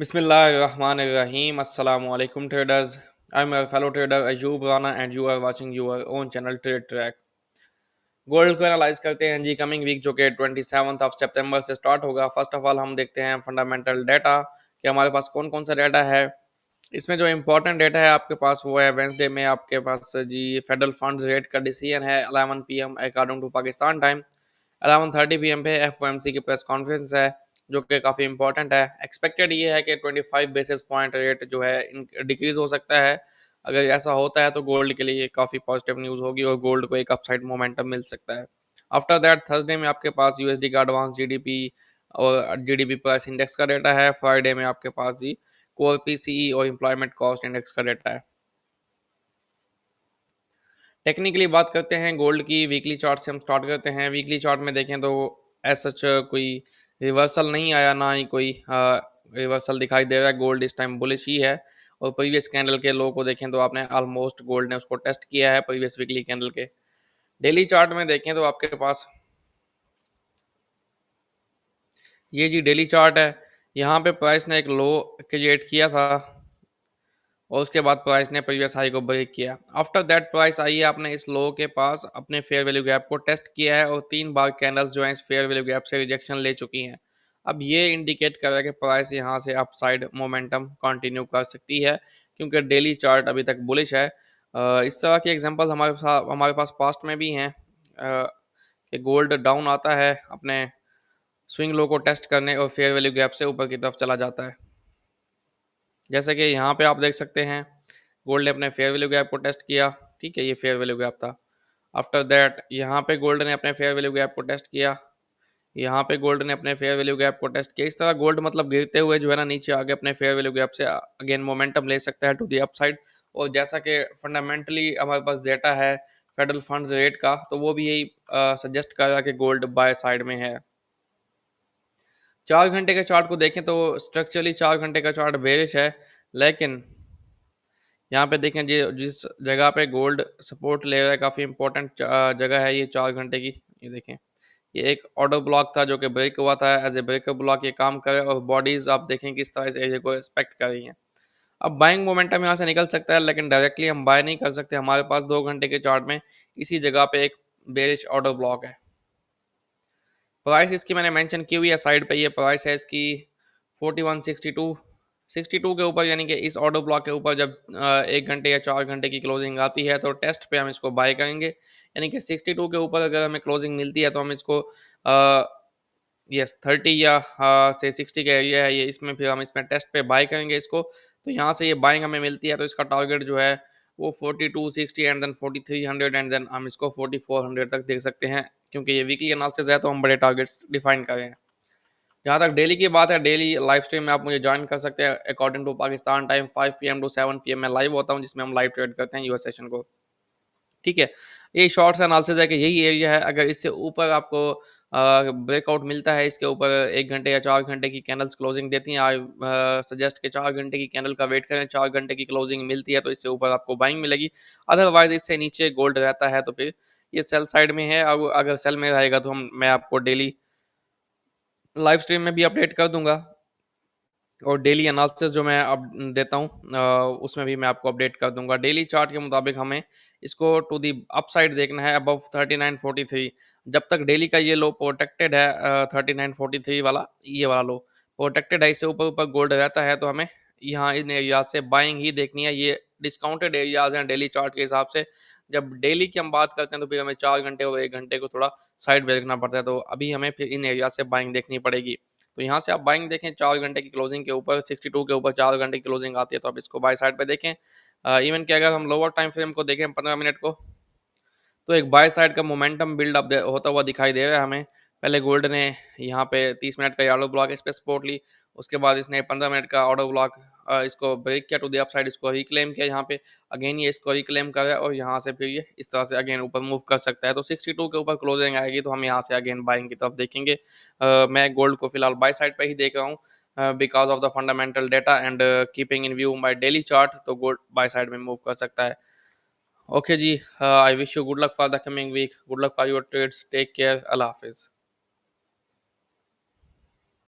Bismillahirrahmanirrahim. Assalamu alaikum traders. I'm your fellow trader Ayub Rana and you are watching your own channel Trade Track. Gold को analyse करते हैं जी coming week जो कि 27 सितंबर से start होगा। First of all हम देखते हैं फंडामेंटल डाटा कि हमारे पास कौन कौन सा डाटा है। इसमें जो इंपॉर्टेंट डाटा है आपके पास वो है वेंसडे में आपके पास जी फेडरल फंड्स रेट का डिसीजन है 11 PM according to Pakistan time. 11:30 PM पे एफओएमसी की प्रेस कॉन्फ्रेंस है जो कि काफ़ी इंपॉर्टेंट है। एक्सपेक्टेड ये है कि 25 बेसिस पॉइंट रेट जो है डिक्रीज हो सकता है। अगर ऐसा होता है तो गोल्ड के लिए काफ़ी पॉजिटिव न्यूज़ होगी और गोल्ड को एक अपसाइड मोमेंटम मिल सकता है। आफ्टर दैट थर्सडे में आपके पास यूएसडी का एडवांस जीडीपी और जीडीपी प्राइस इंडेक्स का डेटा है। फ्राइडे में आपके पास जी कोर पीसीई और एम्प्लॉयमेंट कॉस्ट इंडेक्स का डेटा है। टेक्निकली बात करते हैं गोल्ड की, वीकली चार्ट से हम स्टार्ट करते हैं। वीकली चार्ट में देखें तो एज सच कोई रिवर्सल नहीं आया, ना ही कोई रिवर्सल दिखाई दे रहा है। गोल्ड इस टाइम बुलिश ही है और प्रीवियस कैंडल के लो को देखें तो आपने ऑलमोस्ट गोल्ड ने उसको टेस्ट किया है प्रीवियस वीकली कैंडल के। डेली चार्ट में देखें तो आपके पास ये जी डेली चार्ट है। यहाँ पे प्राइस ने एक लो क्रिएट किया था और उसके बाद प्राइस ने प्रीवियस हाई को ब्रेक किया। आफ्टर दैट प्राइस आई है आपने इस लो के पास अपने फेयर वैल्यू गैप को टेस्ट किया है और 3 बार कैंडल्स जो है इस फेयर वैल्यू गैप से रिजेक्शन ले चुकी हैं। अब ये इंडिकेट कर रहा है कि प्राइस यहाँ से अपसाइड मोमेंटम कंटिन्यू कर सकती है क्योंकि डेली चार्ट अभी तक बुलिश है। इस तरह के एग्जांपल हमारे पास पास्ट में भी हैं कि गोल्ड डाउन आता है अपने स्विंग लो को टेस्ट करने और फेयर वैल्यू गैप से ऊपर की तरफ चला जाता है। जैसे कि यहाँ पे आप देख सकते हैं गोल्ड ने अपने फेयर वैल्यू गैप को टेस्ट किया। ठीक है, ये फेयर वैल्यू गैप था। आफ्टर दैट यहाँ पे गोल्ड ने अपने फेयर वैल्यू गैप को टेस्ट किया। यहाँ पे गोल्ड ने अपने फेयर वैल्यू गैप को टेस्ट किया। इस तरह गोल्ड मतलब गिरते हुए जो है ना नीचे आगे अपने फेयर वैल्यू गैप से अगेन मोमेंटम ले सकता है टू दी अपसाइड। और जैसा कि फंडामेंटली हमारे पास डेटा है फेडरल फंड्स रेट का, तो वो भी यही सजेस्ट कर रहा है कि गोल्ड बाय साइड में है। 4 घंटे के चार्ट को देखें तो स्ट्रक्चरली 4 घंटे का चार्ट बेरिश है, लेकिन यहाँ पे देखें जी जिस जगह पे गोल्ड सपोर्ट ले रहा है काफ़ी इंपॉर्टेंट जगह है ये 4 घंटे की। ये देखें, ये एक ऑर्डर ब्लॉक था जो कि ब्रेक हुआ था। एज ए ब्रेकर ब्लॉक ये काम करे और बॉडीज आप देखें किस तरह इस एरिया को रिस्पेक्ट कर रही हैं। अब बाइंग मोमेंटम यहाँ से निकल सकता है लेकिन डायरेक्टली हम बाय नहीं कर सकते। हमारे पास 2 घंटे के चार्ट में इसी जगह पे एक बेरिश ऑर्डर ब्लॉक है। प्राइस इसकी मैंने मेंशन की हुई है साइड पे। ये प्राइस है इसकी 4162 के ऊपर, यानी कि इस ऑर्डर ब्लॉक के ऊपर जब 1 घंटे या 4 घंटे की क्लोजिंग आती है तो टेस्ट पे हम इसको बाय करेंगे। यानी कि 62 के ऊपर अगर हमें क्लोजिंग मिलती है तो हम इसको यस 30 या से 60 का एरिया है ये, इसमें फिर हम इसमें टेस्ट पे बाय करेंगे इसको। तो यहाँ से ये बाइंग हमें मिलती है तो इसका टारगेट जो है वो 4260 एंड देन 4300 एंड देन हम इसको 4400 तक देख सकते हैं क्योंकि ये वीकली एनालिसिस है तो हम बड़े टारगेट्स डिफाइन कर रहे हैं। जहाँ तक डेली की बात है, डेली लाइव स्ट्रीम में आप मुझे ज्वाइन कर सकते हैं according to Pakistan time 5 PM to 7 PM में लाइव होता हूँ जिसमें हम लाइव ट्रेड करते हैं यूएस सेशन को। ठीक है, ये शॉर्ट्स एनालिसिस है कि यही एरिया है। अगर इससे ऊपर आपको ब्रेकआउट मिलता है, इसके ऊपर 1 घंटे या 4 घंटे की कैंडल्स क्लोजिंग देती हैं, आई सजेस्ट के 4 घंटे की कैंडल का वेट करें। 4 घंटे की क्लोजिंग मिलती है तो इससे ऊपर आपको बाइंग मिलेगी। अदरवाइज इससे नीचे गोल्ड रहता है तो फिर ये सेल साइड में है। अब अगर सेल में रहेगा तो मैं आपको डेली लाइव स्ट्रीम में भी अपडेट कर दूंगा और डेली एनालिसिस जो मैं अब देता हूँ उसमें भी मैं आपको अपडेट कर दूंगा। डेली चार्ट के मुताबिक हमें इसको टू दी अपसाइड देखना है अबव 3943। जब तक डेली का ये लो प्रोटेक्टेड है 3943 वाला, ये वाला लो प्रोटेक्टेड है, इससे ऊपर ऊपर गोल्ड रहता है तो हमें यहाँ इन एरियाज से बाइंग ही देखनी है। ये डिस्काउंटेड एरियाज हैं डेली चार्ट के हिसाब से। जब डेली की हम बात करते हैं तो फिर हमें 4 घंटे और 1 घंटे को थोड़ा साइड में देखना पड़ता है, तो अभी हमें फिर इन एरिया से बाइंग देखनी पड़ेगी। तो यहाँ से आप बाइंग देखें 4 घंटे की क्लोजिंग के ऊपर 62 के ऊपर 4 घंटे की क्लोजिंग आती है तो आप इसको बाय साइड पे देखें। इवन कि अगर हम लोअर टाइम फ्रेम को देखें 15 मिनट को, तो एक बाय साइड का मोमेंटम बिल्ड अप होता हुआ दिखाई दे रहा है हमें। पहले गोल्ड ने यहाँ पे 30 मिनट का ऑर्डर ब्लॉक इस पे सपोर्ट ली, उसके बाद इसने 15 मिनट का ऑर्डर ब्लॉक इसको ब्रेक किया टू द अपसाइड, इसको रिक्लेम किया यहाँ पे। अगेन ये इसको रिक्लेम कर रहा है और यहाँ से फिर ये इस तरह से अगेन ऊपर मूव कर सकता है। तो 62 के ऊपर क्लोजिंग आएगी तो हम यहाँ से अगेन बाइंग की तरफ देखेंगे। मैं गोल्ड को फिलहाल बाय साइड पे ही देख रहा हूँ because of the fundamental data and keeping in view my daily chart, तो गोल्ड बाय साइड में मूव कर सकता है। Okay, ji. I wish you good luck for the coming week. Good luck for your trades. Take care. Allah Hafiz.